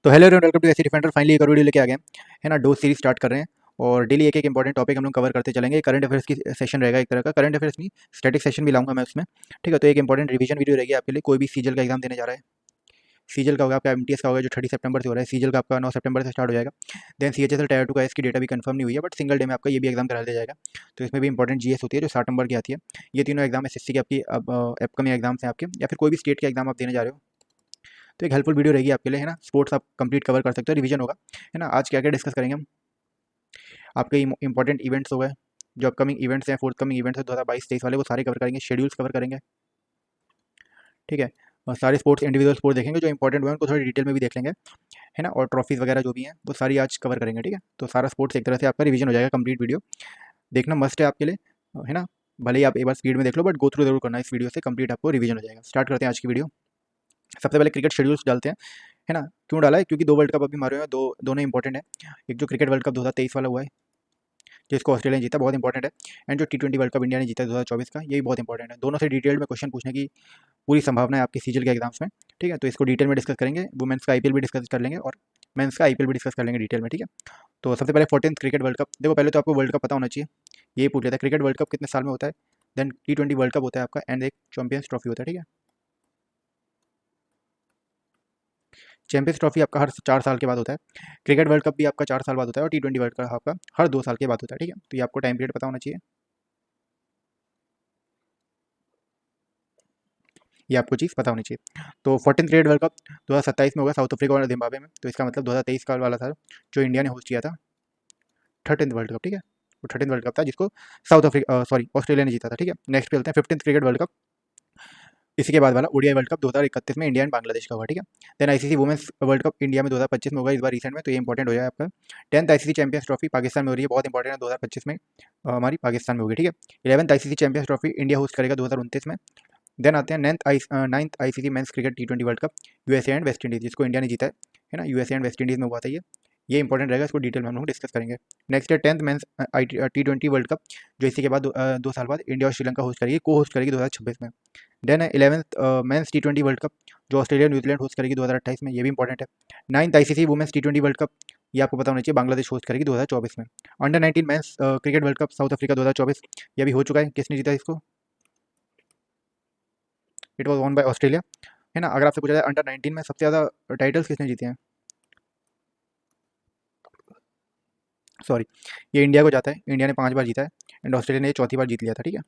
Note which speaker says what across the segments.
Speaker 1: तो hello everyone, welcome to AC Defender. Finally एक और वीडियो लेके आ गए हैं, है ना। डोज सीरीज स्टार्ट कर रहे हैं और डेली एक एक इंपॉर्टेंट टॉपिक हम लोग कवर करते चलेंगे। करंट अफेयर्स की सेशन रहेगा, एक तरह का करंट अफेयर्स नहीं, स्टैटिक सेशन भी लाऊंगा मैं उसमें। ठीक है, तो एक इंपॉर्टेंट रिवीजन वीडियो रहेगी आपके लिए। कोई भी सीजल का एग्जाम देने जा रहा है, सीजल का होगा आपका, एमटीएस का होगा जो 30 सितंबर से हो रहा है, सीजल का आपका 9 सितंबर से स्टार्ट हो जाएगा। देन सीएचएसएल टायर 2 का इसकी डेटा भी कंफर्म नहीं हुई है, बट सिंगल डे में आपका ये भी एग्जाम करा दिया जाएगा। तो इसमें भी इंपॉर्टेंट जीएस होती है जो 60 नंबर की आती है। ये तीनों एग्जाम एसएससी के आपकी अब अपकमिंग एग्जाम्स हैं आपके, या फिर कोई भी स्टेट के एग्जाम आप देने जा रहे हो, तो एक हेल्पफुल वीडियो रहेगी आपके लिए, है ना। स्पोर्ट्स आप कंप्लीट कवर कर सकते हो, रिवीजन होगा, है ना। आज क्या क्या डिस्कस करेंगे हम, आपके इंपॉर्टेंट इवेंट्स हो गए, जो अपकमिंग इवेंट्स हैं, फोर्थ कमिंग इवेंट्स हैं 2022-23 वाले, वो सारे कवर करेंगे, शेड्यूल्स कवर करेंगे। ठीक है, और सारे स्पोर्ट्स, इंडिविजुअल स्पोर्ट देखेंगे जो इंपॉर्टेंट हुए हैं, उनको थोड़ी डिटेल में भी देख लेंगे, है ना। और ट्रॉफीज वगैरह जो भी हैं वो सारी आज कवर करेंगे। ठीक है, तो सारा स्पोर्ट्स एक तरह से आपका रिवीजन हो जाएगा। कंप्लीट वीडियो देखना मस्ट है आपके लिए, है ना। भले ही आप एक बार स्पीड में देख लो, बट गो थ्रू जरूर करना, इस वीडियो से कंप्लीट आपको रिवीजन हो जाएगा। स्टार्ट करते हैं आज की वीडियो। सबसे पहले क्रिकेट शेड्यूल्स डालते हैं, है ना। क्यों डाला है? क्योंकि 2 वर्ल्ड कप अभी मारे हुए हैं, दोनों इंपॉर्टेंट है। एक जो क्रिकेट वर्ल्ड कप 2023 वाला हुआ है, जिसको ऑस्ट्रेलिया ने जीता, बहुत इंपॉर्टेंट है। एंड जो टी20 वर्ल्ड कप इंडिया ने जीता 2024 का, ये भी बहुत इंपॉर्टेंट है। दोनों से डिटेल में क्वेश्चन पूछने की पूरी संभावना है आपकी सीजल के एग्जाम्स में। ठीक है, तो इसको डिटेल में डिस्कस करेंगे। वुमेन्स का आईपीएल भी डिस्कस कर लेंगे और मेंस का आईपीएल भी डिस्कस कर लेंगे डिटेल में। ठीक है, तो सबसे पहले 14th क्रिकेट वर्ल्ड कप देखो। पहले तो आपको वर्ल्ड कप पता होना चाहिए, यही पूछ लेता है क्रिकेट वर्ल्ड कप कितने साल में होता है। देन टी20 वर्ल्ड कप होता है आपका, एंड एक चैंपियंस ट्रॉफी होता है। ठीक है, चैंपियंस ट्रॉफी आपका हर 4 साल के बाद होता है। क्रिकेट वर्ल्ड कप भी आपका 4 साल बाद होता है, और टी20 वर्ल्ड कप आपका हर 2 साल के बाद होता है। ठीक है, तो ये आपको टाइम पीरियड पता होना चाहिए, ये आपको चीज़ पता होनी चाहिए। तो 14th क्रिकेट वर्ल्ड कप 2027 में होगा, साउथ अफ्रीका और जिम्बाब्वे में। तो इसका मतलब 2023 का वाला था जो इंडिया ने होस्ट किया था, 13th वर्ल्ड कप। ठीक है, वो 13th वर्ल्ड कप था जिसको साउथ अफ्रीका सॉरी ऑस्ट्रेलिया ने जीता था। ठीक है, नेक्स्ट पे चलते हैं 15th क्रिकेट वर्ल्ड कप। इसी के बाद वाला ओडीआई वर्ल्ड कप 2031 में इंडिया एंड बांग्लादेश का हुआ। ठीक है, then ICC women's World Cup India में 2025 में होगा, इस बार रिसेंट में, तो ये इंपॉर्टेंट हो जाए आपका। 10th ICC champions trophy Pakistan में हो रही है, बहुत इंपॉर्टेंट है, 2025 में हमारी पाकिस्तान में होगी। ठीक है, 11th ICC champions trophy India host करेगा 2029 में। देन आते हैं 9th ICC men's cricket T20 world cup, USA and West Indies, जिसको इंडिया ने जीता है ना। यूएसए एंड वेस्ट इंडीज में हुआ था ये इंपॉर्टेंट रहेगा, इसको डिटेल में हम लोग डिस्कस करेंगे। नेक्स्ट है 10th मेंस टी20 वर्ल्ड कप, जो इसी के बाद 2 साल बाद इंडिया और श्रीलंका होस्ट करेगी, को होस्ट करेगी 2026 में। देन है 11th मेंस टी20 वर्ल्ड कप, जो ऑस्ट्रेलिया न्यूजीलैंड होस्ट करेगी 2028 में, ये भी इंपॉर्टेंट है। 9th आईसीसी वुमेन्स टी20 वर्ल्ड कप, ये आपको पता होना चाहिए, बांग्लादेश होस्ट करेगी 2024 में। Under 19 men's cricket World cup south Africa 2024, ये भी हो चुका है। किसने जीता इसको? It was won by Australia, है ना। अगर आपसे पूछा जाए अंडर 19 में सबसे ज़्यादा टाइटल्स किसने जीते हैं, सॉरी, ये इंडिया को जाता है। इंडिया ने 5 बार जीता है, एंड ऑस्ट्रेलिया ने ये चौथी बार जीत लिया था। ठीक है,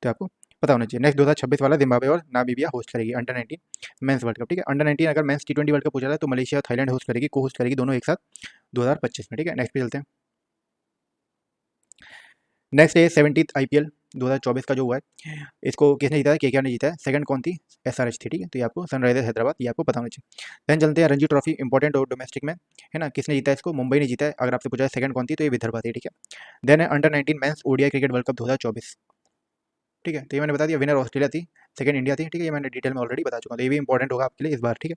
Speaker 1: तो आपको पता होना चाहिए। नेक्स्ट 2026 वाला जिम्बाब्वे और नामीबिया होस्ट करेगी अंडर 19 मेंस वर्ल्ड कप। ठीक है, अंडर 19 अगर मेंस टी20 वर्ल्ड कप पूछा जाए तो मलेशिया और थाईलैंड होस्ट करेगी, को होस्ट करेगी दोनों एक साथ 2025 में। ठीक है, नेक्स्ट पे चलते हैं। नेक्स्ट है 17th आईपीएल 2024 का जो हुआ है, इसको किसने जीता है? केकेआर ने जीता है। सेकंड कौन थी? एसआरएच थी। ठीक है, तो ये आपको सनराइजर्स हैदराबाद, ये आपको पता होना चाहिए। देन चलते हैं रणजी ट्रॉफी, इंपॉर्टेंट और डोमेस्टिक में, है ना। किसने जीता है इसको? मुंबई ने जीता है। अगर आपसे पूछा है सेकंड कौन थी, तो ये विदर्भा थी। ठीक है, देन है under 19 men's ODI cricket World cup 2024। ठीक है, तो ये मैंने बता दिया, विनर ऑस्ट्रेलिया थी, सेकंड इंडिया थी। ठीक है, ये मैंने डिटेल में ऑलरेडी बता चुका हूँ, तो ये भी इंपॉर्टेंट होगा आपके लिए इस बार। ठीक है,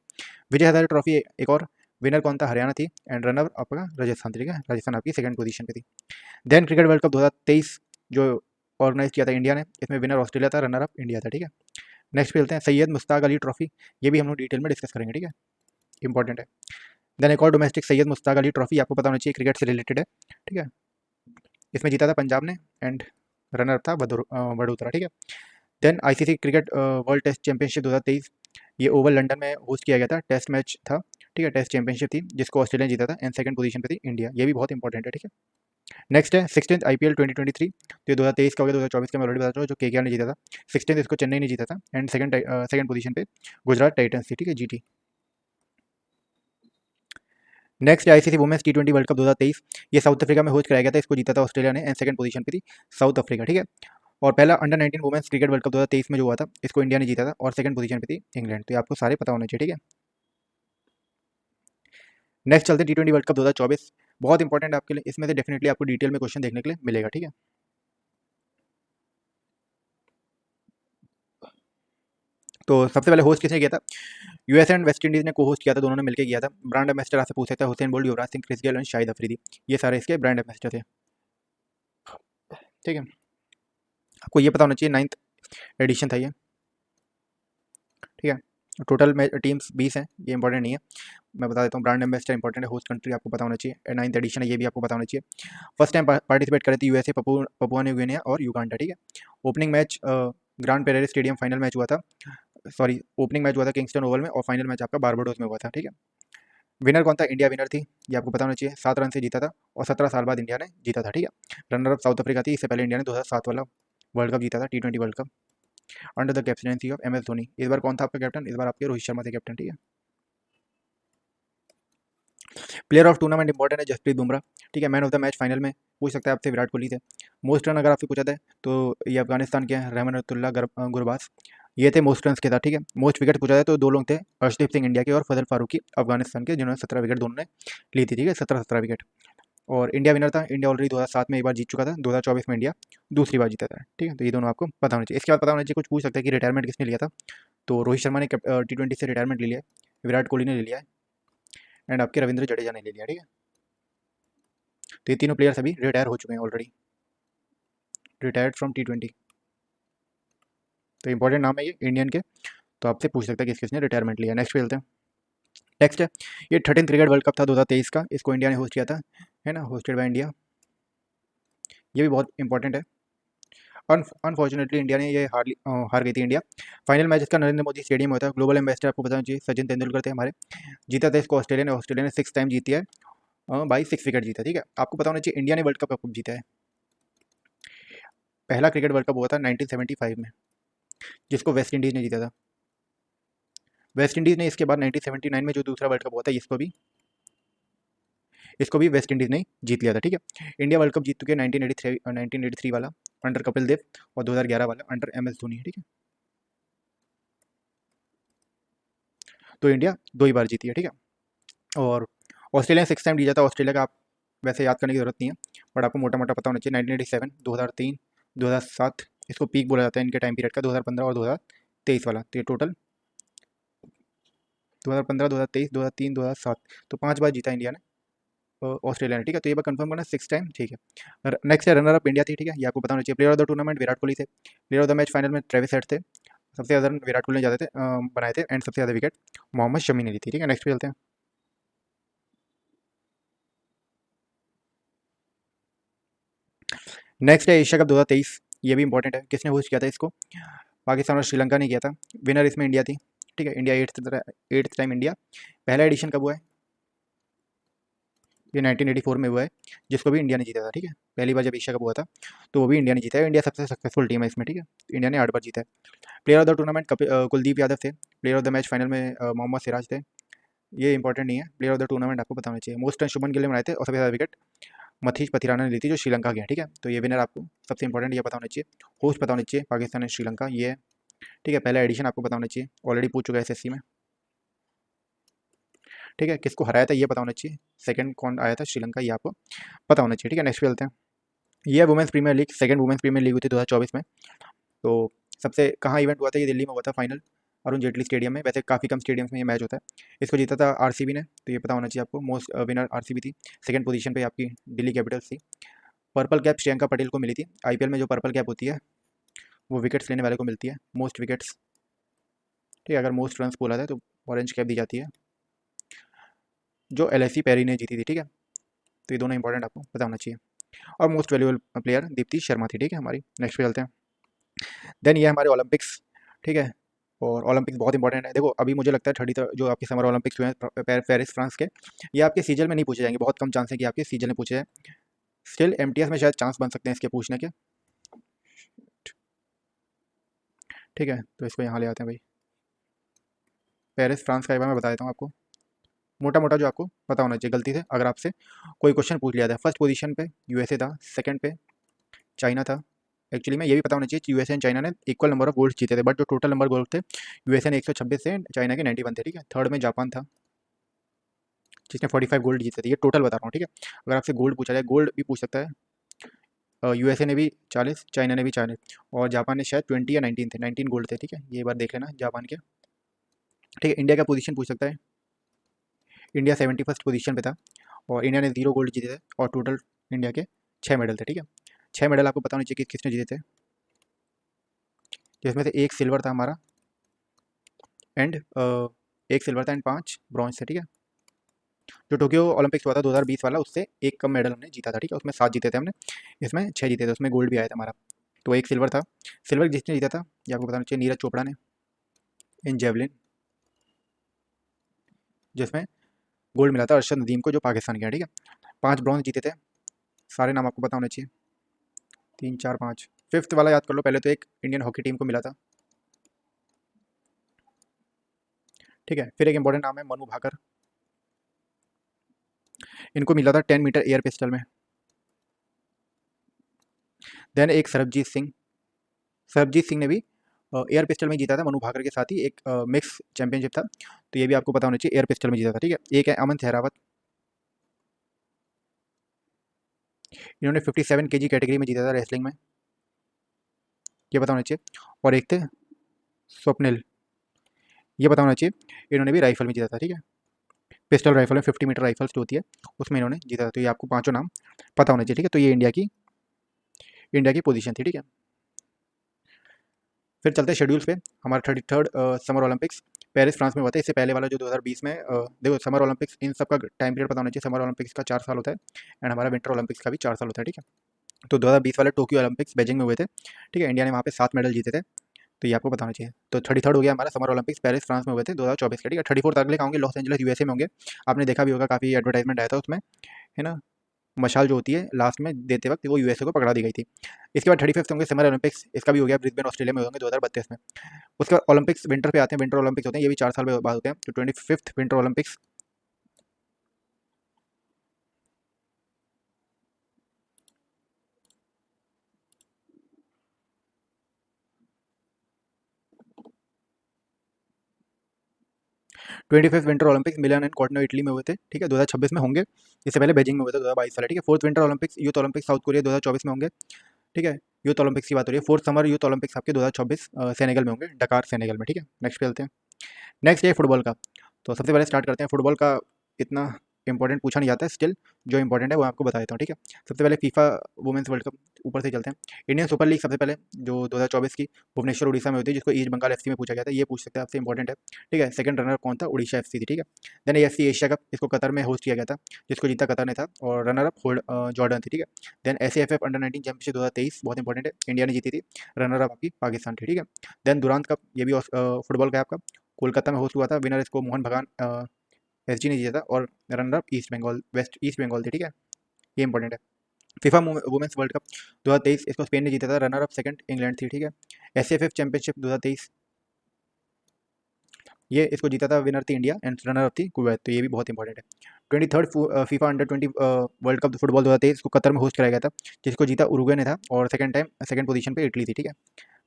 Speaker 1: विजय हजारे ट्रॉफी एक और, विनर कौन था? हरियाणा थी, एंड रनर आपका राजस्थान थी। ठीक है, राजस्थान आपकी सेकंड पोजीशन पे थी। देन क्रिकेट वर्ल्ड कप 2023 जो ऑर्गेनाइज किया था इंडिया ने, इसमें विनर ऑस्ट्रेलिया था, रनर अप इंडिया था। ठीक है, नेक्स्ट पे चलते हैं सैयद मुश्ताक अली ट्रॉफी, ये भी हम लोग डिटेल में डिस्कस करेंगे। ठीक है, इंपॉर्टेंट है। देन एक और डोमेस्टिक सैयद मुश्ताक अली ट्रॉफी, आपको पता होना चाहिए, क्रिकेट से रिलेटेड है। ठीक है, इसमें जीता था पंजाब ने, एंड रनर था वडोदरा। ठीक है, then ICC cricket World Test Championship 2023, ये ओवल लंदन में होस्ट किया गया था, टेस्ट मैच था। ठीक है, टेस्ट चैंपियनशिप थी, जिसको ऑस्ट्रेलिया ने जीता था, एंड सेकंड पोजीशन पे थी इंडिया, ये भी बहुत इंपॉर्टेंट है। ठीक है, नेक्स्ट है 16th आईपीएल 2023, तो ये 2023 का हो गया, 2024 का मैं ऑलरेडी बता चुका हूँ, जो केकेआर ने जीता था। 16th इसको चेन्नई ने जीता था, एंड सेकंड पोजीशन पे गुजरात टाइटंस थी। ठीक है, जीटी। नेक्स्ट आईसीसी वुमेन्स टी20 वर्ल्ड कप 2023, ये साउथ अफ्रीका में होस्ट कराया गया था, इसको जीता था ऑस्ट्रेलिया ने, एंड सेकंड पोजीशन पे थी साउथ अफ्रीका। ठीक है, और पहला under 19 women's cricket World Cup 2023 में जो हुआ था, इसको इंडिया ने जीता था, और सेकंड पोजीशन पे थी इंग्लैंड। तो ये आपको सारे पता होने चाहिए। ठीक है, नेक्स्ट चलते हैं टी20 वर्ल्ड कप 2024, बहुत इंपॉर्टेंट है आपके लिए, इसमें से डेफिनेटली आपको डिटेल में क्वेश्चन देखने के लिए मिलेगा। ठीक है, तो सबसे पहले होस्ट किसने किया था? यूएस एंड वेस्ट इंडीज ने को होस्ट किया था, दोनों ने मिलकर किया था। ब्रांड एम्बेसडर आपसे पूछ सकता है, Usain Bolt, Yuvraj Singh, Chris Gayle and Shahid Afridi, ये सारे इसके ब्रांड एम्बेसडर थे। ठीक है, आपको ये पता होना चाहिए, 9th एडिशन था ये। ठीक है, टोटल टीम्स 20 हैं, ये इंपॉर्टेंट नहीं है, मैं बता देता हूँ। ब्रांड एम्बेसडर इंपॉर्टेंट है, होस्ट कंट्री आपको पता होना चाहिए, 9th एडिशन है ये भी आपको पता होना चाहिए। फर्स्ट टाइम पार्टिसिपेट करे थे यूएसए, पपुआ न्यू गिनिया और युगांडा, ठीक है। Opening match grand Pereira stadium final match हुआ था, सॉरी ओपनिंग मैच हुआ था किंगस्टन ओवल में, और फाइनल मैच आपका बारबाडोस में हुआ था, ठीक है। विनर कौन था? इंडिया विनर थी, ये आपको पता होना चाहिए, 7 रन से जीता था और 17 साल बाद इंडिया ने जीता था, ठीक है। रनर अप साउथ अफ्रीका थी, इससे पहले इंडिया ने 2007 वाला वर्ल्ड कप जीता था, T20 world cup, under the captaincy of MS Dhoni. इस बार कौन था आपका कैप्टन? इस बार आपके रोहित शर्मा थे कैप्टन, ठीक है। प्लेयर ऑफ टूर्नामेंट इंपॉर्टेंट है, जसप्रीत बुमराह, ठीक है। Man of the match final में पूछ सकता है आपसे, विराट कोहली थे। मोस्ट रन अगर आपसे पूछा था तो ये अफगानिस्तान के हैं, रहमानुल्लाह गुरबाज, ये थे मोस्ट रन के साथ, ठीक है। मोस्ट विकेट पूछा जाए तो दो लोग थे, अर्शदीप सिंह इंडिया के और फजल फारूकी अफगानिस्तान के, जिन्होंने 17 विकेट दोनों ने ली थी, ठीक है, 17-17 विकेट। और इंडिया विनर था, इंडिया ऑलरेडी 2007 में एक बार जीत चुका था, 2024 में इंडिया दूसरी बार जीता था, ठीक है। तो ये दोनों आपको पता होना चाहिए। इसके बाद पता होना चाहिए, कुछ पूछ सकता है कि रिटायरमेंट किसने लिया था, तो रोहित शर्मा ने T20 से रिटायरमेंट ले लिया है, विराट कोहली ने ले लिया है, एंड आपके रविंद्र जडेजा ने ले लिया, ठीक है। तो ये तीनों प्लेयर्स अभी रिटायर हो चुके हैं ऑलरेडी, रिटायर्ड फ्रॉम T20। तो इंपॉर्टेंट नाम है ये इंडियन के, तो आपसे पूछ सकता है किस किसने रिटायरमेंट लिया। नेक्स्ट पे चलते हैं। नेक्स्ट है ये 13th क्रिकेट वर्ल्ड कप था 2023 का, इसको इंडिया ने होस्ट किया था, है ना, होस्टेड बाय इंडिया, ये भी बहुत इंपॉर्टेंट है। अनफॉर्चुनेटली इंडिया ने ये हार गई थी इंडिया। फाइनल मैच इसका नरेंद्र मोदी स्टेडियम में होता है। ग्लोबल एम्बेसडर आपको बताना चाहिए, सचिन तेंदुलकर थे हमारे, जीता था इसको ऑस्ट्रेलिया ने 6 टाइम जीती है, बाई 6 विकेट जीता, ठीक है। आपको पता होना चाहिए इंडिया ने वर्ल्ड कप कब जीता है। पहला क्रिकेट वर्ल्ड कप हुआ था 1975 में, जिसको वेस्ट इंडीज़ ने जीता था। वेस्ट इंडीज़ ने इसके बाद 1979 में जो दूसरा वर्ल्ड कप हुआ था, इसको भी वेस्ट इंडीज़ ने जीत लिया था, ठीक है। इंडिया वर्ल्ड कप जीत चुके हैं 1983 वाला अंडर कपिल देव, और 2011 वाला अंडर MS धोनी, ठीक है। तो इंडिया 2 ही बार जीती है, ठीक है। और ऑस्ट्रेलिया 6 टाइम जीता था, ऑस्ट्रेलिया का आप वैसे याद करने की जरूरत नहीं है, बट आपको मोटा मोटा पता होना चाहिए। 1987, 2003, 2007 इसको पीक बोला जाता है इनके टाइम पीरियड का, 2015 और 2023 वाला। तो ये टोटल 2015, 2023, 2003, 2007, तो 5 बार जीता इंडिया ने, ऑस्ट्रेलिया ने, ठीक है। तो ये बार कंफर्म करना 6 टाइम, ठीक है। नेक्स्ट है रनर अप इंडिया थी, ठीक है, ये आपको पता होना चाहिए। Player of the tournament Virat Kohli थे, player of the match final में ट्रेविस हेड थे, सबसे ज़्यादा रन विराट कोहली ने ज़्यादा थे बनाए थे, एंड सबसे ज़्यादा विकेट मोहम्मद शमी ने ली थी, ठीक है। नेक्स्ट पे चलते हैं। नेक्स्ट है एशिया कप 2023, ये भी इंपॉर्टेंट है। किसने होस्ट किया था इसको? पाकिस्तान और श्रीलंका ने किया था। विनर इसमें इंडिया थी, ठीक है। India eighth time India. पहला एडिशन कब हुआ है? ये 1984 में हुआ है, जिसको भी इंडिया ने जीता था, ठीक है। पहली बार जब एशिया कप हुआ था तो वो भी इंडिया ने जीता है। इंडिया सबसे सक्सेसफुल टीम है इसमें, ठीक है। इंडिया ने 8 बार जीता है। Player of the tournament Kuldeep Yadav थे, player of the match final में मोहम्मद सिराज थे, ये इंपॉर्टेंट नहीं है। प्लेयर ऑफ द टूर्नामेंट आपको पता होना चाहिए। मोस्ट रन शुभमन गिल ने बनाए थे और सबसे ज़्यादा विकेट मथीश पथिराना ने ली थी, जो श्रीलंका के हैं, ठीक है। तो ये विनर आपको सबसे इंपॉर्टेंट ये पता होना चाहिए। होस्ट पता होना चाहिए, पाकिस्तान एंड श्रीलंका ये है, ठीक है। पहला एडिशन आपको पता होना चाहिए, ऑलरेडी पूछ चुका है SSC में, ठीक है। किसको हराया था ये पता होना चाहिए। सेकंड कौन आया था? श्रीलंका, ये आपको पता होना चाहिए, ठीक है। नेक्स्ट पे चलते हैं। ये women's premiere league, second women's premiere league हुई थी 2024 में। तो सबसे कहाँ इवेंट हुआ था? ये दिल्ली में हुआ था फाइनल, अरुण जेटली स्टेडियम में। वैसे काफ़ी कम स्टेडियम्स में ये मैच होता है। इसको जीता था RCB ने, तो ये पता होना चाहिए आपको। मोस्ट विनर RCB थी। सेकंड पोजीशन पे आपकी दिल्ली कैपिटल्स थी। पर्पल कैप श्रियंका पटेल को मिली थी। IPL में जो पर्पल कैप होती है वो विकेट्स लेने वाले को मिलती है, मोस्ट विकेट्स, ठीक है। अगर मोस्ट रन्स बोला जाए तो ऑरेंज कैप दी जाती है, जो LIC पेरी ने जीती थी, ठीक है। तो ये दोनों इंपॉर्टेंट आपको पता होना चाहिए। और most valuable player Deepti Sharma थी, ठीक है हमारी। नेक्स्ट पे चलते हैं। देन ये हमारे ओलंपिक्स, ठीक है। और ओलंपिक्स बहुत इंपॉर्टेंट है। देखो अभी मुझे लगता है 30 जो आपके समर ओलंपिक्स हुए हैं पेरिस फ्रांस के, ये आपके सीजन में नहीं पूछे जाएंगे, बहुत कम चांस है कि आपके सीजन में पूछे जाए। स्टिल MTS में शायद चांस बन सकते हैं इसके पूछने के, ठीक है। तो इसको यहाँ ले आते हैं भाई। पेरिस फ्रांस का एक बार मैं बता देता हूँ आपको, मोटा मोटा जो आपको पता होना चाहिए गलती से अगर आपसे कोई क्वेश्चन पूछ लिया था। फर्स्ट पोजीशन पे USA था, सेकंड पे चाइना था। एक्चुअली में ये भी पता होना चाहिए कि USA एंड चाइना ने इक्वल नंबर ऑफ गोल्ड जीते थे, बट जो टोटल नंबर गोल्ड थे USA ने 126 से चाइना के 91 थे, ठीक है। थर्ड में जापान था, जिसने 45 गोल्ड जीते थे। ये टोटल बता रहा हूँ, ठीक है। अगर आपसे गोल्ड पूछा जाए, गोल्ड भी पूछ सकता है। USA ने भी 40, चाइना ने भी 40, और जापान ने शायद 20 या 19 थे, 19 गोल्ड थे, ठीक है। ये बात देख लेना जापान के, ठीक है। इंडिया का पोजीशन पूछ सकता है। इंडिया 71st पोजीशन पे था, और इंडिया ने 0 गोल्ड जीते थे, और टोटल इंडिया के 6 मेडल थे, ठीक है। 6 मेडल आपको पता होना चाहिए कि किसने जीते थे, जिसमें से एक सिल्वर था हमारा, एंड 1 सिल्वर था एंड 5 ब्रॉन्ज थे, ठीक है। जो टोक्यो ओलंपिक्स हुआ था 2020 वाला, उससे एक कम मेडल हमने जीता था, ठीक है। उसमें 7 जीते थे हमने, इसमें 6 जीते थे, उसमें गोल्ड भी आया था हमारा। तो एक सिल्वर था। सिल्वर जिसने जीता था ये आपको बताना चाहिए, नीरज चोपड़ा ने, इन जेवलिन, जिसमें गोल्ड मिला था अरशद नदीम को, जो पाकिस्तान के हैं, ठीक है। 5 ब्रॉन्ज जीते थे, सारे नाम आपको पता होने चाहिए, 3 4 5। फिफ्थ वाला याद कर लो, पहले तो एक इंडियन हॉकी टीम को मिला था, ठीक है। फिर एक इंपॉर्टेंट नाम है मनु भाकर, इनको मिला था 10 मीटर एयर पिस्टल में। देन एक सरबजीत सिंह ने भी एयर पिस्टल में जीता था मनु भाकर के साथ ही, एक मिक्स चैंपियनशिप था, तो ये भी आपको पता होना चाहिए, एयर पिस्टल में जीता था, ठीक है। एक है अमन सहरावत, इन्होंने 57 केजी कैटेगरी में जीता था रेसलिंग में, ये पता होना चाहिए। और एक थे स्वप्निल, ये पता होना चाहिए, इन्होंने भी राइफल में जीता था, ठीक है। पिस्टल राइफल में 50 मीटर राइफल्स जो होती है उसमें इन्होंने जीता था, तो ये आपको पांचों नाम पता होने चाहिए, ठीक है। तो ये इंडिया की पोजीशन थी, ठीक है। फिर चलते हैं शेड्यूल्स पे। हमारा 33rd summer Olympics Paris France में हुआ था। इससे पहले वाला जो 2020 में देखो समर ओलंपिक्स, इन सब का टाइम पीरियड पता होना चाहिए। समर ओलंपिक्स का 4 साल होता है एंड हमारा विंटर ओलंपिक्स का भी 4 साल होता है, ठीक है। तो 2020 वाले टोक्यो ओलंपिक्स बीजिंग में हुए थे, ठीक है। इंडिया ने वहाँ पे 7 मेडल जीते थे, तो ये आपको बताना चाहिए। तो 33rd हो गया हमारा समर ओलंपिक्स पेरिस फ्रांस में हुए थे 2024 के, ठीक है। 34th अगले का होंगे लॉस एंजलिस यूएसए में होंगे। आपने देखा भी होगा, काफ़ी एडवर्टाइजमेंट आया था उसमें, है ना। मशाल जो होती है लास्ट में देते वक्त, वो यूएसए को पकड़ा दी गई थी। इसके बाद 35th होंगे समर ओलंपिक्स, इसका भी हो गया ब्रिस्बेन ऑस्ट्रेलिया में होंगे 2032 में। उसके बाद ओलंपिक्स विंटर पे आते हैं, विंटर ओलंपिक्स होते हैं, ये भी 4 साल बाद होते हैं। तो 25th winter Olympics, Milan and Cortina Italy में हुए थे, ठीक है, 2026 में होंगे। इससे पहले बीजिंग में हुए थे 2022 वाले, ठीक है। Fourth winter Olympics youth Olympics south Korea 2024 में होंगे, ठीक है। यूथ ओलंपिक्स की बात हो रही है। फोर्थ समर यूथ ओलंपिक्स आपके 2024 सेनेगल में होंगे, डकार सेनेगल में, ठीक है। नेक्स्ट पे चलते हैं। नेक्स्ट है फुटबॉल का। तो सबसे पहले स्टार्ट करते हैं फुटबॉल का। इतना इंपॉर्टेंट पूछा नहीं जाता है, स्टिल जो इंपॉर्टेंट है वो आपको बता देता हूँ, ठीक है। सबसे पहले फीफा वुमेंस वर्ल्ड कप, ऊपर से चलते हैं। इंडियन सुपर लीग सबसे पहले जो 2024 की भुवनेश्वर उड़ीसा में होती है, जिसको ईस्ट बंगाल एफसी में पूछा गया था, ये पूछ सकते हैं आपसे, इंपॉर्टेंट है, ठीक है। सेकंड रनर कौन था, उड़ीसा एफसी थी, ठीक है। देन एएफसी एशिया कप, इसको कतर में होस्ट किया गया था, जिसको जीता कतर ने था, और रनर अप होल्ड जॉर्डन थी, ठीक है। देन एसएएफएफ अंडर 19 चैंपियनशिप 2023, बहुत इंपॉर्टेंट है, इंडिया ने जीती थी, रनर अप आपकी पाकिस्तान थी, ठीक है। देन दुरांत कप, ये भी फुटबॉल का है आपका, कोलकाता में होस्ट हुआ था, विनर इसको मोहन बगान एसजी ने जीता था, और रनर अप ईस्ट बंगाल थी, ठीक है। ये इंपॉर्टेंट है। फीफा वुमेंस वर्ल्ड कप 2023, इसको स्पेन ने जीता था, रनर अप सेकंड इंग्लैंड थी, ठीक है। एसएफएफ चैंपियनशिप 2023, ये इसको जीता था, विनर थी इंडिया एंड रनर अप थी कुवैत, तो ये भी बहुत इंपॉर्टेंट है। 23rd FIFA under 20 world cup football 2023, इसको कतर में होस्ट कराया गया था, जिसको जीता उरुग्वे ने था, और सेकंड पोजीशन पे इटली थी, ठीक है।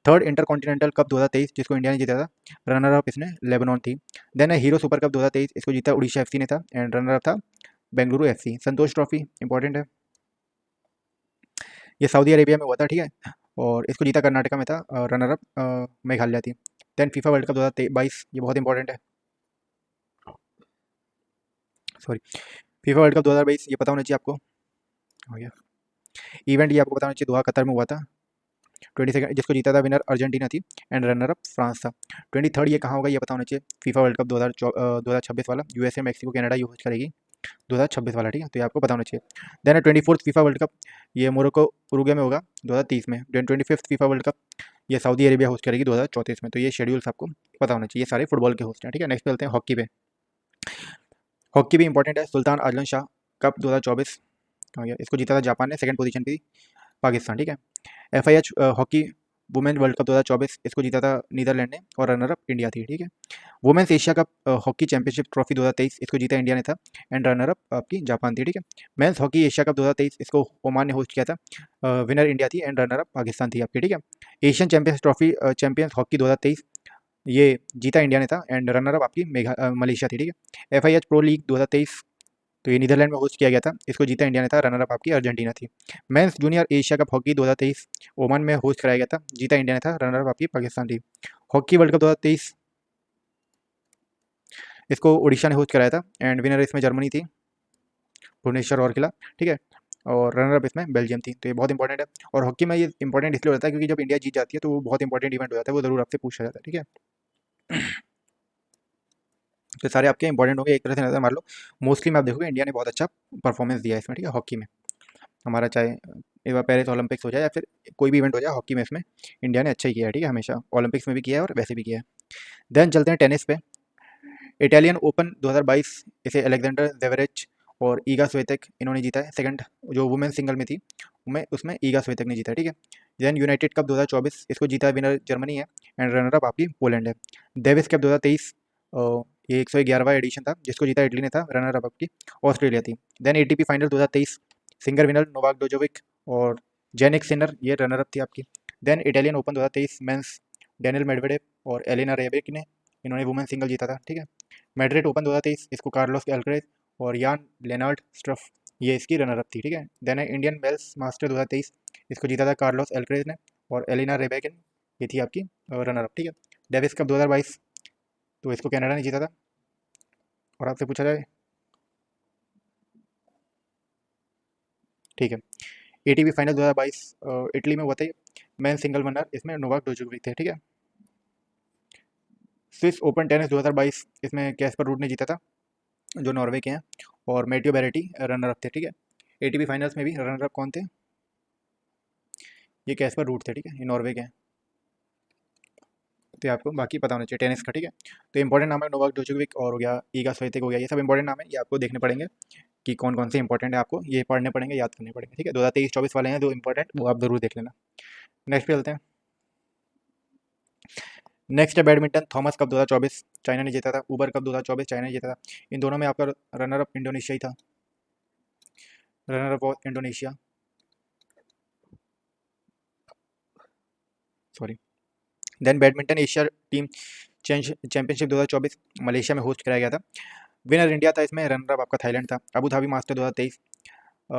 Speaker 1: थर्ड इंटर कॉन्टिनेंटल कप 2023, जिसको इंडिया ने जीता था, रनर अप इसने लेबनान थी। देन है हीरो सुपर कप 2023, इसको जीता उड़ीसा एफसी ने था, एंड रनर अप था बेंगलुरु एफसी। संतोष ट्रॉफी इंपॉर्टेंट है, ये सऊदी अरेबिया में हुआ था, ठीक है, और इसको जीता कर्नाटका में था, रनर अप मेघालय थी। देन फीफा वर्ल्ड कप 2022, ये बहुत इंपॉर्टेंट है, सॉरी, फीफा वर्ल्ड कप 2022, ये पता होना चाहिए आपको, हो गया। इवेंट ये आपको पता होना चाहिए, दोहा कतर में हुआ था, 22, जिसको जीता था, विनर अर्जेंटीना थी, एंड रनर अप फ्रांस था। 23rd ये कहाँ होगा, ये पता होना चाहिए, फीफा वर्ल्ड कप 2026 वाला, यूएसए मैक्सिको कनाडा ये होस्ट करेगी 2026 वाला, ठीक है, तो ये आपको पता होना चाहिए। देन है 24th फीफा वर्ल्ड कप, ये मोरक्को उरुग्वे में होगा 2030 में। Then 25th FIFA World Cup, ये सऊदी अरेबिया होस्ट करेगी 2034 में। तो ये शेड्यूल्स आपको पता होना चाहिए, सारे फुटबॉल के होस्ट हैं, ठीक है। नेक्स्ट चलते हैं हॉकी पे। हॉकी भी इंपॉर्टेंट है, सुल्तान आजलन शाह कप 2024 हो गया, इसको जीता था जापान ने, सेकंड पोजीशन पे थी पाकिस्तान, ठीक है। FIH hockey women world cup 2024, इसको जीता था नीदरलैंड ने, और रनर अप इंडिया थी, ठीक है। Women's Asia Cup hockey championship trophy 2023, इसको जीता इंडिया ने था, एंड रनर अप आपकी जापान थी, ठीक है। मेंस हॉकी एशिया कप 2023, इसको ओमान ने होस्ट किया था, विनर इंडिया थी, एंड रनर अप पाकिस्तान थी आपकी, ठीक है। Asian champions trophy champions hockey 2023, ये जीता इंडिया ने था, एंड रनर अप आपकी मलेशिया थी, ठीक है। एफआईएच प्रो लीग 2023, तो ये नीदरलैंड में होस्ट किया गया था, इसको जीता इंडिया ने था, रनर अप आपकी अर्जेंटीना थी। Mains junior Asia Cup hockey 2023, Oman में होस्ट कराया गया था, जीता इंडिया ने था, रनर अप आपकी पाकिस्तान थी। हॉकी वर्ल्ड कप 2023, इसको उड़ीसा ने होस्ट कराया था, एंड विनर इसमें जर्मनी थी, भुवनेश्वर और किला, ठीक है, और रनर अप इसमें बेल्जियम थी। तो ये बहुत इंपॉर्टेंट है, और हॉकी में ये इंपॉर्टेंट इसलिए होता है क्योंकि जब इंडिया जीत जाती है तो वो बहुत इंपॉर्टेंट इवेंट हो जाता है, वो जरूर आपसे पूछा जाता है, ठीक है। तो सारे आपके इंपॉर्टेंट होंगे, एक तरह से नज़र मार लो। मोस्टली में आप देखोगे इंडिया ने बहुत अच्छा परफॉर्मेंस दिया है इसमें, ठीक है, हॉकी में। हमारा चाहे एक बार पेरिस ओलंपिक्स हो जाए या फिर कोई भी इवेंट हो जाए, हॉकी में इसमें इंडिया ने अच्छा ही किया है, ठीक है, हमेशा ओलंपिक्स में भी किया है और वैसे भी किया है। देन चलते हैं टेनिस पे। इटालियन ओपन 2022 इसे अलेक्जेंडर जेवरेज और ईगा स्विएतेक इन्होंने जीता है। सेकंड जो वुमेन सिंगल में थी उसमें ईगा स्विएतेक ने जीता है, ठीक है। देन यूनाइटेड कप 2024 इसको जीता है, विनर जर्मनी है एंड रनर अप आपकी पोलैंड है। डेविस कप 2023 ये 111वां एडिशन था, जिसको जीता इटली ने था, रनर अप आपकी ऑस्ट्रेलिया थी। Then ATP final 2023 singles winner Novak Djokovic और जेनिक सिनर, ये रनर अप थी आपकी। Then Italian Open 2023 men's Daniil Medvedev और एलिना रेबेक ने इन्होंने वुमेन सिंगल जीता था, ठीक है। मैड्रिड ओपन 2023 इसको कार्लोस अल्करेज और यान लेनार्ड स्ट्रफ, ये इसकी रनर अप थी, ठीक है। देन है इंडियन वेल्स मास्टर 2023 इसको जीता था कार्लोस अल्करेज ने और एलिना रेबेकिन, ये थी आपकी रनर अप, ठीक है। डेविस कप 2022 तो इसको कनाडा ने जीता था। और आपसे पूछा जाए, ठीक है, एटीपी फाइनल 2022 इटली में हुआ था, मैन सिंगल विनर इसमें नोवाक जोकोविच थे, ठीक है। स्विस ओपन टेनिस 2022 इसमें कैस्पर रूड ने जीता था, जो नॉर्वे के हैं, और मैटियो बेरेटी रनर अप थे, ठीक है। एटीपी फाइनल्स में भी रनर अप कौन थे, ये कैस्पर रूट थे, ठीक है, ये नॉर्वे के हैं। तो ये आपको बाकी पता होना चाहिए टेनिस का, ठीक है। तो इंपॉर्टेंट नाम है नोवाक जोकोविक और हो गया, ईगा स्विएतेक हो गया, ये सब इंपॉर्टेंट नाम है, ये आपको देखने पड़ेंगे कि कौन कौन से इंपॉर्टेंट है, आपको ये पढ़ने पड़ेंगे, याद करने पड़ेंगे, ठीक है। 2023-24 वाले हैं जो इंपॉर्टेंट, वो आप जरूर देख लेना। नेक्स्ट पे चलते हैं। नेक्स्ट है बैडमिंटन, थॉमस कप 2024 चाइना ने जीता था, उबर कप 2024 चाइना ने जीता था। इन दोनों में आपका रनर अप इंडोनेशिया ही था, runner up of Indonesia, sorry. Then badminton Asia team championship 2024 Malaysia में होस्ट कराया गया था। विनर इंडिया था इसमें, रनर अप आपका थाईलैंड था। Abu Dhabi master 2023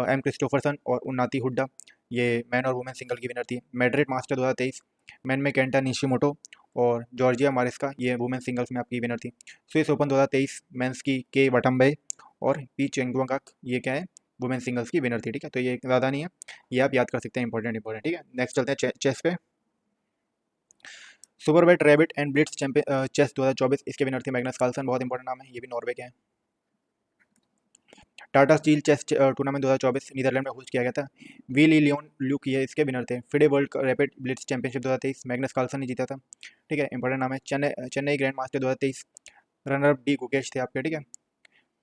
Speaker 1: M Kristoffersen और उन्नाती हुड्डा, ये मैन और वुमेन सिंगल की विनर थी। मैड्रिड मास्टर 2023 मैन में केंटा निशिमोटो और जॉर्जिया मारिस्का, ये वुमेन सिंगल्स में आपकी विनर थी। स्विस ओपन 2023 मेंस की के वटम्बे और पी चेंगवांगक, ये क्या है, वुमेन सिंगल्स की विनर थी, ठीक है। तो ये ज़्यादा नहीं है, ये आप याद कर सकते हैं, इंपॉर्टेंट, ठीक है। नेक्स्ट चलते हैं चेस पे। Superbet rapid and blitz champion chess 2024 इसके विनर थे मैग्नस कार्लसन, बहुत इंपॉर्टेंट नाम है, ये भी नॉर्वे के हैं। Tata Steel chess tournament 2024 Netherland में होस्ट किया गया था। वी ली लियोन ल्यूक ये इसके विनर थे। FIDE World Rapid Blitz Championship 2023 Magnus Carlsen ने जीता था, ठीक है, इंपॉर्टेंट नाम है। Chennai grand master 2023 runner up D Gukesh थे आपके, ठीक है।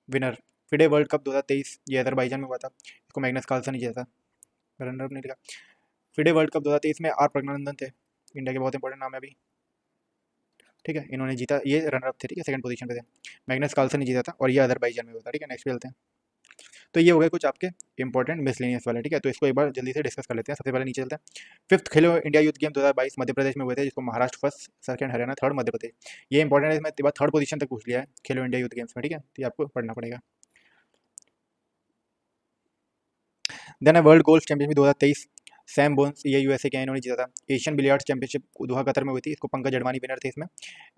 Speaker 1: विनर फिडे वर्ल्ड कप 2023 ये अजरबैजान में हुआ था, इसको मैग्नस कार्लसन ने जीता था, रनर अप नहीं लिखा। फिडे वर्ल्ड कप 2023 में आर प्रज्ञानंदन थे, इंडिया के बहुत इंपॉर्टेंट नाम है अभी, ठीक है, इन्होंने जीता, ये रनर अप थे, ठीक है, सेकंड पोजीशन पे थे। मैग्नस कार्लसन ने जीता था और ये अजरबैजान में हुआ था, ठीक है। नेक्स्ट पे चलते हैं। तो ये हो गए कुछ आपके इंपॉर्टेंट मिसलेनियस वाले, ठीक है। तो इसको एक बार जल्दी से डिस्कस कर लेते हैं। सबसे पहले नीचे चलते हैं। Fifth Khelo India youth game 2022 Madhya Pradesh में हुए थे, जिसको Maharashtra first, second Haryana, third Madhya Pradesh, ये इंपॉर्टेंट है, इसमें थर्ड पोजीशन तक पूछ लिया है खेलो इंडिया यूथ गेम्स में, ठीक है, तो ये आपको पढ़ना पड़ेगा। देन है world golf championship 2023 Sam bones, ये यूएसए के हैं, इन्होंने जीता था। Asian billiards championship Doha Qatar में हुई थी, इसको पंकज अडवाणी विनर थे इसमें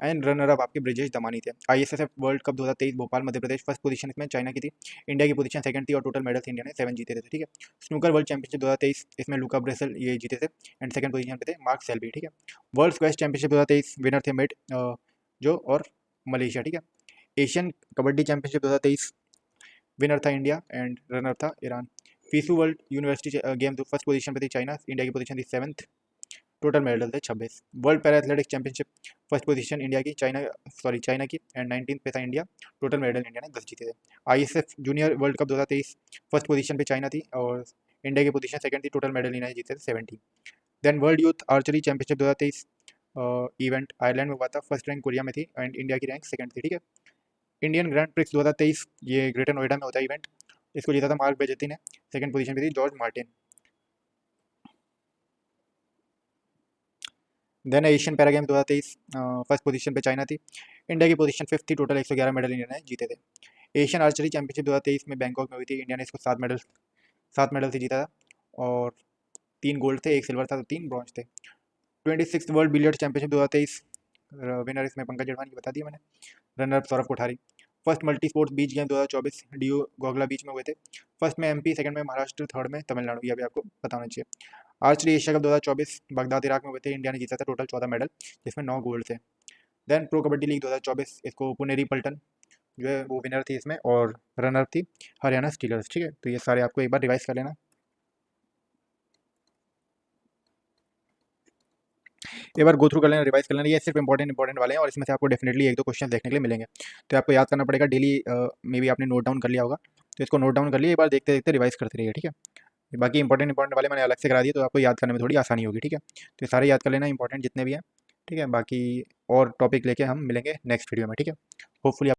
Speaker 1: एंड रनर अप आपके ब्रिजेश दमानी थे। ISSF world Cup 2023 Bhopal Madhya Pradesh, first position इसमें चाइना की थी, इंडिया की पोजीशन सेकंड थी और टोटल मेडल्स इंडिया ने 7 जीते थे, ठीक है। स्नूकर वर्ल्ड चैंपियनशिप 2023 इसमें लुका ब्रेसल ये जीते थे एंड सेकंड पोजीशन पे थे मार्क सेल्बी, ठीक है। वर्ल्ड स्क्वैश चैंपियनशिप 2023 विनर थे मेट जो और मलेशिया, ठीक है। एशियन कबड्डी चैंपियनशिप 2023 विनर था इंडिया एंड रनर था Iran. FISU world university game तो फर्स्ट पोजीशन पे थी चाइना, इंडिया की पोजीशन थी 7th, टोटल मेडल थे 26। World para athletics championship first position India की, चाइना की एंड 19th पे था इंडिया, टोटल मेडल इंडिया ने 10 जीते थे। ISF junior World Cup 2023 first position पे चाइना थी और इंडिया की पोजीशन सेकंड थी, टोटल मेडल इंडिया ने जीते थे 70। Then World Youth Archery Championship 2023 event Ireland में हुआ था, फर्स्ट रैंक कोरिया में थी एंड इंडिया की रैंक सेकंड थी, ठीक है। इंडियन ग्रैंड प्रिक्स 2023 ये ग्रेटर नोएडा में होता है इवेंट, इसको जीता था मार्क बेजेती ने, सेकंड पोजीशन पे थी George Martin. Then Asian Para Game 2023 first position पे चाइना थी, इंडिया की पोजीशन फिफ्थ थी, टोटल 111 मेडल इंडिया ने जीते थे। एशियन आर्चरी चैंपियनशिप 2023 में बैंकॉक में हुई थी, इंडिया ने इसको 7 मेडल से जीता था और 3 गोल्ड थे, 1 सिल्वर था, तो 3 ब्रॉन्ज थे। 26 वर्ल्ड बिलियर्ड चैंपियनशिप 2023 विनर इसमें पंकज अडवाणी बता दिया मैंने, runner Saurabh Kothari. First multi sports beach game 2024 Diu Ghoghla beach में हुए थे, फर्स्ट में एमपी, सेकंड में महाराष्ट्र, थर्ड में तमिलनाडु, ये भी आपको पता होना चाहिए। Archery Asia cup 2024 Baghdad Iraq में हुए थे, इंडिया ने जीता था, टोटल 14 मेडल जिसमें 9 गोल्ड थे। देन प्रो कबड्डी लीग 2024 इसको पुनेरी पल्टन जो है वो विनर थी इसमें, और रनर थी हरियाणा स्टीलर्स। ठीक है, तो ये सारे आपको एक बार रिवाइज कर लेना। एक बार गो थ्रू कर लेना, रिवाइज कर लेना। ये सिर्फ इंपॉर्टेंट वाले हैं, और इसमें से आपको डेफिनेटली एक दो क्वेश्चन देखने के लिए मिलेंगे। तो आपको याद करना पड़ेगा डेली। मे बी आपने नोट डाउन कर लिया होगा, तो इसको नोट डाउन कर लिया, एक बार देखते देखते रिवाइज करते रहिए। ठीक है, बाकी इंपॉर्टेंट वाले मैंने अलग से करा दिए, तो आपको याद करने में थोड़ी आसानी होगी। ठीक है, तो ये सारे याद कर लेना इंपॉर्टेंट जितने भी हैं। ठीक है, बाकी और टॉपिक लेके हम मिलेंगे नेक्स्ट वीडियो में। ठीक है, होपफुली